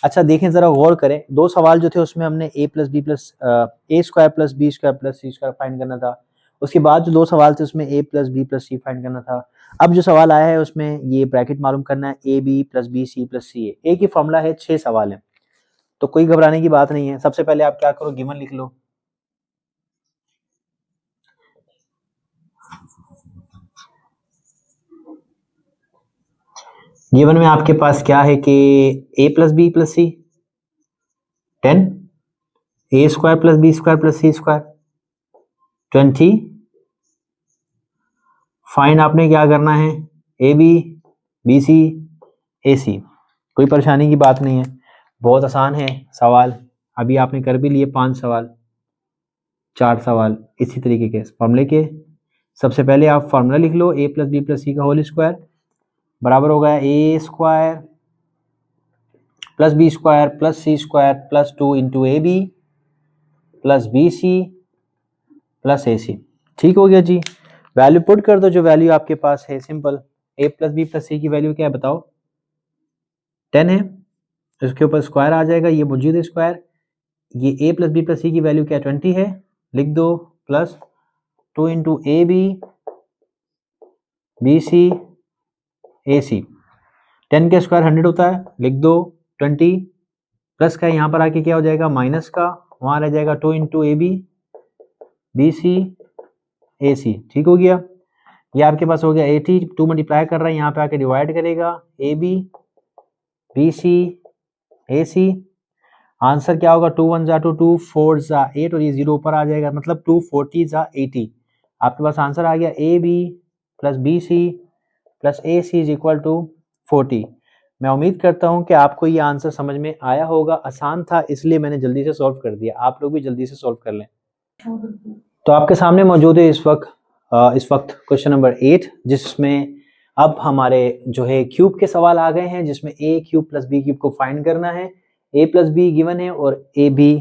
अच्छा देखें जरा गौर करें, दो सवाल जो थे उसमें हमने A plus B plus A square plus B square plus C square find करना था। उसके बाद जो दो सवाल थे उसमें A plus B plus C find करना था। अब जो सवाल आया है उसमें ये ब्रैकेट मालूम करना है, A B plus B C plus C A. एक ही फॉर्मूला है, 6 सवाल है, तो कोई घबराने की बात नहीं है। सबसे पहले आप क्या करो, गिवन लिख लो। गिवन में आपके पास क्या है कि A plus B plus C 10, A square plus B square plus C square 20। Find आपने क्या करना है, ए बी सी ए सी। कोई परेशानी की बात नहीं है, बहुत आसान है सवाल। अभी आपने कर भी लिए 5 सवाल, 4 सवाल इसी तरीके के फॉर्मूले के। सबसे पहले आप फॉर्मूला लिख लो, A plus B plus C का होल स्क्वायर बराबर होगा A square plus B square plus C square plus 2 into A B plus B C plus A C. ठीक हो गया जी। वैल्यू पुट कर दो जो वैल्यू आपके पास है, सिंपल। ए प्लस बी प्लस सी की वैल्यू क्या है बताओ, 10 है, इसके ऊपर स्क्वायर आ जाएगा, ये मौजूद स्क्वायर। ये A plus B plus C की वैल्यू क्या 20 है, लिख दो, plus 2 into A B C A C. 10 का स्क्वायर 100 होता है, लिख दो 20, प्लस का यहाँ पर आके क्या हो जाएगा माइनस का, वहाँ रह जाएगा 2 into A B C A C. ठीक हो गया। ये आपके पास हो गया 80, 2 मल्टीप्लाई कर रहा है, यहाँ पे आके डिवाइड करेगा, ए B C A C. Answer क्या होगा, 2 1 जा 2, 2 4 जा 8 और ये 0 ऊपर आ जाएगा, मतलब 2 40 जा 80। आपके पास आंसर आ गया a B plus B C plus A c is equal to 40। मैं उम्मीद करता हूं कि आपको ये आंसर समझ में आया होगा। आसान था इसलिए मैंने जल्दी से सॉल्व कर दिया, आप लोग भी जल्दी से सॉल्व कर लें। तो आपके सामने मौजूद है इस वक्त क्वेश्चन नंबर 8, जिसमें अब हमारे जो है क्यूब के सवाल आ गए हैं, जिसमें ए क्यूब प्लस बी क्यूब को फाइंड करना है। ए प्लस बी गिवन है और ए बी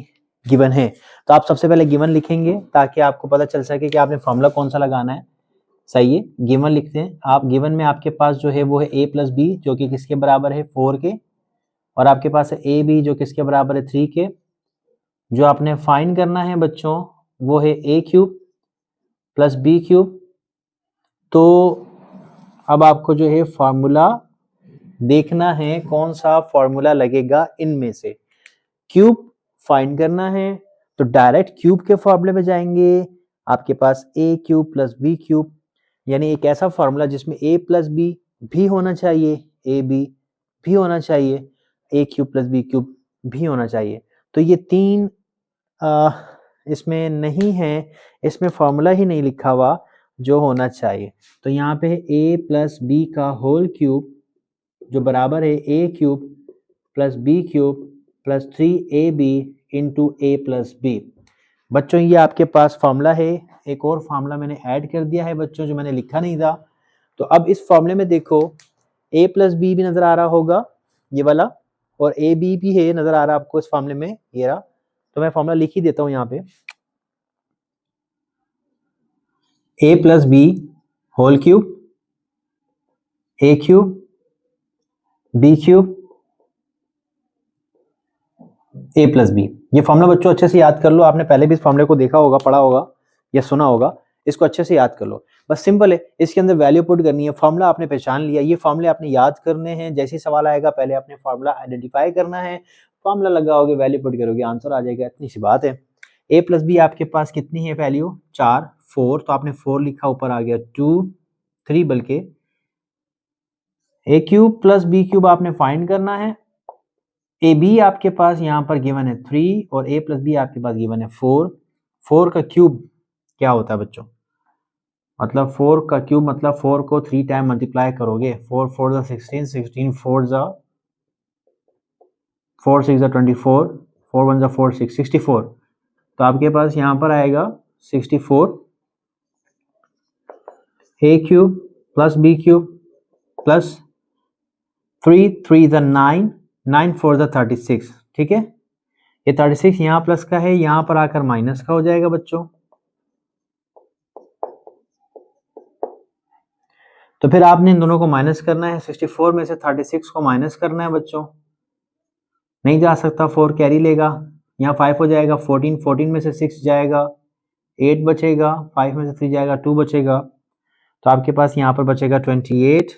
गिवन है। तो आप सबसे पहले गिवन लिखेंगे ताकि आपको पता चल सके कि आपने फॉर्मूला कौन सा लगाना है। सही है, गिवन लिखते हैं आप। गिवन में आपके पास जो है वो है ए प्लस बी जो कि किसके बराबर है 4 के, और आपके पास है ए बी जो किसके बराबर है 3 के। जो आपने फाइंड करना है बच्चों वो है A cube plus B cube. तो अब आपको जो है फॉर्मूला देखना है कौन सा फॉर्मूला लगेगा इनमें से। क्यूब फाइंड करना है तो डायरेक्ट क्यूब के फॉर्मूले में जाएंगे। आपके पास ए क्यूब प्लस बी क्यूब, यानी एक ऐसा फॉर्मूला जिसमें ए प्लस बी भी होना चाहिए, ए बी भी होना चाहिए, ए क्यूब प्लस बी क्यूब भी होना चाहिए। तो ये तीन इसमें नहीं है, इसमें फॉर्मूला ही नहीं लिखा हुआ जो होना चाहिए। तो यहाँ पे है ए प्लस बी का होल क्यूब जो बराबर है A cube plus B cube plus 3ab into A plus B. बच्चों ये आपके पास फॉर्मूला है। एक और फॉर्मूला मैंने ऐड कर दिया है बच्चों जो मैंने लिखा नहीं था। तो अब इस फॉर्मूले में देखो a प्लस बी भी नजर आ रहा होगा ये वाला, और ए बी भी है नजर आ रहा है आपको इस फॉर्मूले में, ये रहा। तो मैं फॉर्मूला लिख ही देता हूं यहाँ पे, a plus b whole cube A cube b cube a plus b. ये फॉर्मूला बच्चों अच्छे से याद कर लो, आपने पहले भी इस फॉर्मूले को देखा होगा, पढ़ा होगा या सुना होगा। इसको अच्छे से याद कर लो, बस सिंपल है। इसके अंदर वैल्यू पुट करनी है। फॉर्मूला आपने पहचान लिया, ये फॉर्मूले आपने याद करने हैं। जैसे ही सवाल आएगा पहले आपने फॉर्मूला आइडेंटिफाई करना है, फॉर्मूला लगाओगे, वैल्यू पुट करोगे, आंसर आ जाएगा। इतनी सी बात है। ए प्लस बी आपके पास कितनी है वैल्यू, 4 4, तो आपने 4 लिखा, ऊपर आ गया 2 3, बल्कि ए क्यूब प्लस बी क्यूब आपने फाइंड करना है। ए बी आपके पास यहाँ पर गिवन है 3 और ए प्लस बी आपके पास गिवन है 4। 4 का क्यूब क्या होता है बच्चों, मतलब 4 का क्यूब मतलब 4 को 3 टाइम मल्टीप्लाई करोगे, 4 4 जा 16, 16 4 जा 4 6 जा 24, 4 1 जा 4 6 64। तो आपके पास यहाँ पर आएगा 64 A cube plus B cube plus 3 3 जा 9 9 4 जा 36। ठीक है, ये 36 यहाँ प्लस का है, यहाँ पर आकर माइनस का हो जाएगा बच्चों। तो फिर आपने इन दोनों को माइनस करना है, 64 में से 36 को माइनस करना है बच्चों। नहीं जा सकता, 4 कैरी लेगा, यहाँ 5 हो जाएगा, 14, 14 में से 6 जाएगा, 8 बचेगा, 5 में से 3 जाएगा, 2 बचेगा, तो आपके पास यहाँ पर बचेगा 28,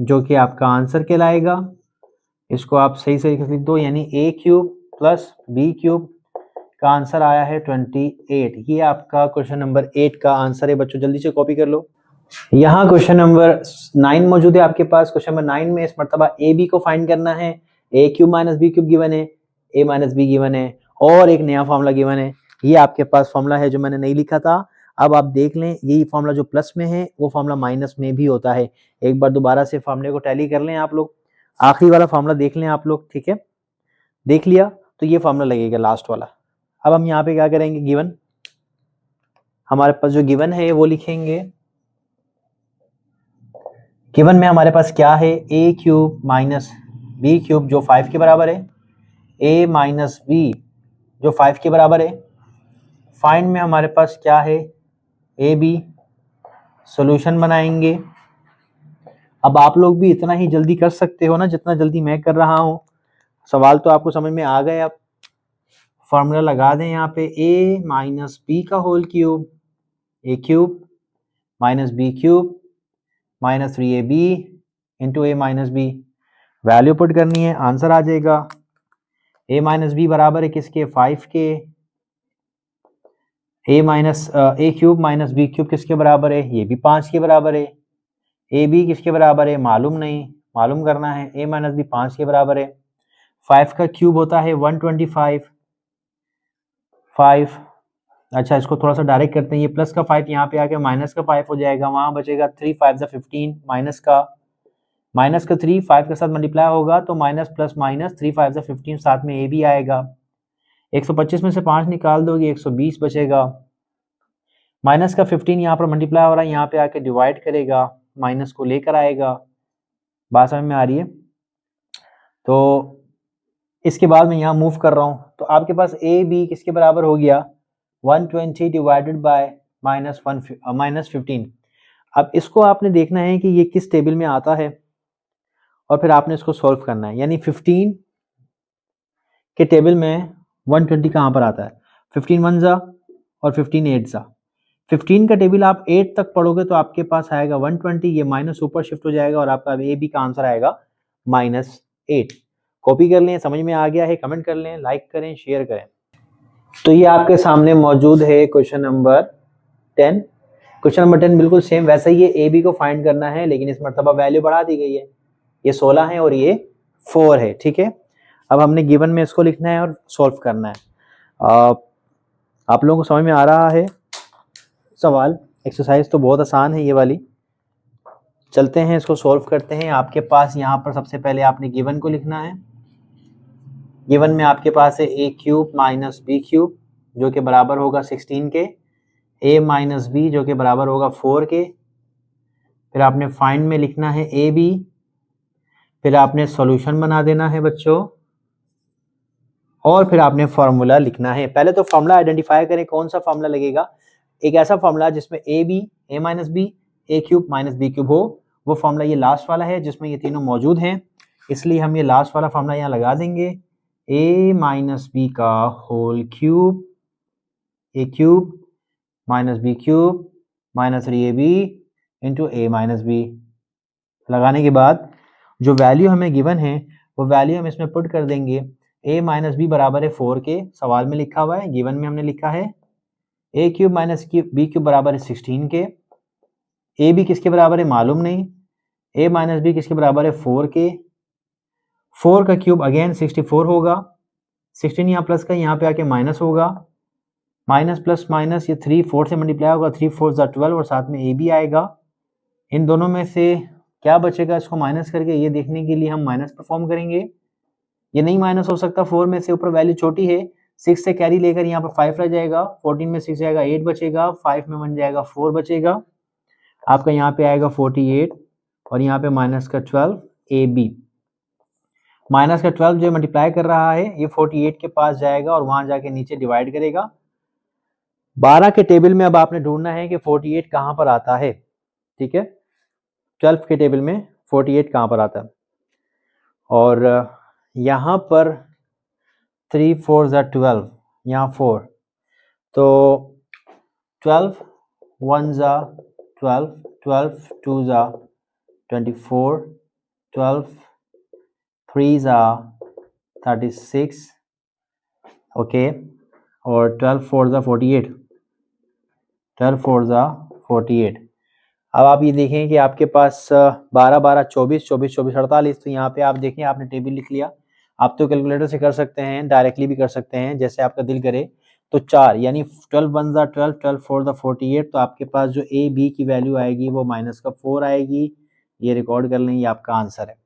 जो कि आपका आंसर कहलाएगा। इसको आप सही से लिख दो, यानी a cube plus b cube का आंसर आया है 28। ये आपका क्वेश्चन नंबर 8 का आंसर है बच्चों, जल्दी से कॉपी कर लो। यहाँ क्वेश्चन नंबर 9 मौजूद है आपके पास। क्वेश्चन नंबर 9 में इस मरतबा ए बी को फाइंड करना है। a cube minus B cube given है, a माइनस बी गिवन है, और एक नया फॉर्मूला गिवन है। ये आपके पास फॉर्मूला है जो मैंने नहीं लिखा था। अब आप देख लें, यही फॉर्मूला जो प्लस में है वो फॉर्मूला माइनस में भी होता है। एक बार दोबारा से फॉर्मूले को टैली कर लें आप लोग, आखिरी वाला फॉर्मूला देख लें आप लोग, ठीक है। देख लिया तो ये फॉर्मूला लगेगा लास्ट वाला। अब हम यहाँ पे क्या करेंगे, गिवन हमारे पास जो गिवन है वो लिखेंगे। गिवन में हमारे पास क्या है, a cube minus B cube जो 5 के बराबर है, a माइनस बी जो 5 के बराबर है। फाइंड में हमारे पास क्या है, ए बी। सोल्यूशन बनाएंगे। अब आप लोग भी इतना ही जल्दी कर सकते हो ना जितना जल्दी मैं कर रहा हूँ। सवाल तो आपको समझ में आ गए। अब फॉर्मूला लगा दें यहाँ पे, a माइनस बी का whole cube, a cube minus B cube minus 3ab into A minus b. Value put करनी है, आंसर आ जाएगा। a माइनस बी बराबर है किसके, 5 के। a cube minus B cube किसके बराबर है, ये भी 5 के बराबर है। ए बी किसके बराबर है, मालूम नहीं, मालूम करना है। a माइनस बी 5 के बराबर है। 5 का क्यूब होता है 125। 5, अच्छा इसको थोड़ा सा डायरेक्ट करते हैं। ये प्लस का 5 यहाँ पे आके माइनस का 5 हो जाएगा, वहां बचेगा 3 5 जा 15, माइनस का 3 5 के साथ मल्टीप्लाई होगा तो माइनस प्लस माइनस 3 5 जा 15, साथ में ए भी आएगा। 125 में से 5 निकाल दोगे 120 बचेगा। माइनस का 15 यहाँ पर मल्टीप्लाई हो रहा है, यहाँ पे आके डिवाइड करेगा, माइनस को लेकर आएगा। बात समझ में आ रही है। तो इसके बाद मैं यहाँ मूव कर रहा हूँ, तो आपके पास ए बी किसके बराबर हो गया, 120 डिवाइडेड बाय माइनस 15। अब इसको आपने देखना है कि ये किस टेबल में आता है और फिर आपने इसको सॉल्व करना है। यानी 15 के टेबल में 120 कहाँ पर आता है, 15 1 जा और 15 8 जा। 15 का टेबल आप 8 तक पढ़ोगे तो आपके पास आएगा 120, ये माइनस ऊपर शिफ्ट हो जाएगा और आपका ए बी का आंसर आएगा -8। कॉपी कर लें, समझ में आ गया है, कमेंट कर लें, लाइक करें, शेयर करें। तो ये आपके सामने मौजूद है क्वेश्चन नंबर 10। क्वेश्चन नंबर 10 बिल्कुल सेम वैसा ही है, ए बी को फाइंड करना है, लेकिन इस मरतबा वैल्यू बढ़ा दी गई है। ये 16 है और ये 4 है, ठीक है। अब हमने गिवन में इसको लिखना है और सॉल्व करना है। आप लोगों को समझ में आ रहा है सवाल? एक्सरसाइज तो बहुत आसान है ये वाली। चलते हैं इसको सॉल्व करते हैं। आपके पास यहाँ पर सबसे पहले आपने गिवन को लिखना है। गिवन में आपके पास है a cube minus B cube जो कि बराबर होगा 16 के, a माइनस बी जो कि बराबर होगा 4 के। फिर आपने फाइंड में लिखना है ए बी, फिर आपने सॉल्यूशन बना देना है बच्चों, और फिर आपने फार्मूला लिखना है। पहले तो फार्मूला आइडेंटिफाई करें, कौन सा फार्मूला लगेगा। एक ऐसा फार्मूला जिसमें a b, a minus b, a cube minus B cube हो, वो फार्मूला ये लास्ट वाला है जिसमें ये तीनों मौजूद हैं, इसलिए हम ये लास्ट वाला फार्मूला यहाँ लगा देंगे। a माइनस बी का होल क्यूब, ए cube minus B cube minus 3ab into ए माइनस बी। लगाने के बाद जो वैल्यू हमें गिवन है वो वैल्यू हम इसमें पुट कर देंगे। a माइनस बी बराबर है 4 के, सवाल में लिखा हुआ है, गिवन में हमने लिखा है a cube minus B cube बराबर है 16 के। a b किसके बराबर है मालूम नहीं, a माइनस बी किसके बराबर है 4 के। 4 का क्यूब अगेन 64 होगा, 16 यहाँ प्लस का यहाँ पे आके माइनस होगा, माइनस प्लस माइनस ये 3 4 से मल्टीप्लाई होगा, 3 4 जा 12 और साथ में ए बी आएगा। इन दोनों में से क्या बचेगा इसको माइनस करके ये देखने के लिए हम माइनस परफॉर्म करेंगे। ये नहीं माइनस हो सकता, 4 में से ऊपर वैल्यू छोटी है, 6 से कैरी लेकर यहाँ पर 5 रह जाएगा, 14 में 6 जाएगा 8 बचेगा, 5 में 1 जाएगा 4 बचेगा, आपका यहाँ पे आएगा 48 और यहाँ पे माइनस का 12 ए बी। माइनस का 12 जो मल्टीप्लाई कर रहा है ये 48 के पास जाएगा और वहां जाके नीचे डिवाइड करेगा। 12 के टेबल में अब आपने ढूंढना है कि 48 कहां पर आता है, ठीक है। 12 के टेबल में 48 कहां पर आता है, और यहाँ पर 3 4 ज़ा 12, यहाँ 4, तो 12 1 ज़ा 12, 12 2 ज़ा 24, 12 3 ज़ा 36, ओके, और 12 4 ज़ा 48, 12 4 ज़ा 48। अब आप ये देखें कि आपके पास 12 12 24, 24 24 48, तो यहाँ पे आप देखें आपने टेबल लिख लिया। आप तो कैलकुलेटर से कर सकते हैं, डायरेक्टली भी कर सकते हैं, जैसे आपका दिल करे। तो 4 यानी 12 1 ज़ा 12, 12 4 ज़ा 48, तो आपके पास जो ए बी की वैल्यू आएगी वो -4 आएगी। ये रिकॉर्ड कर लें, ये आपका आंसर है।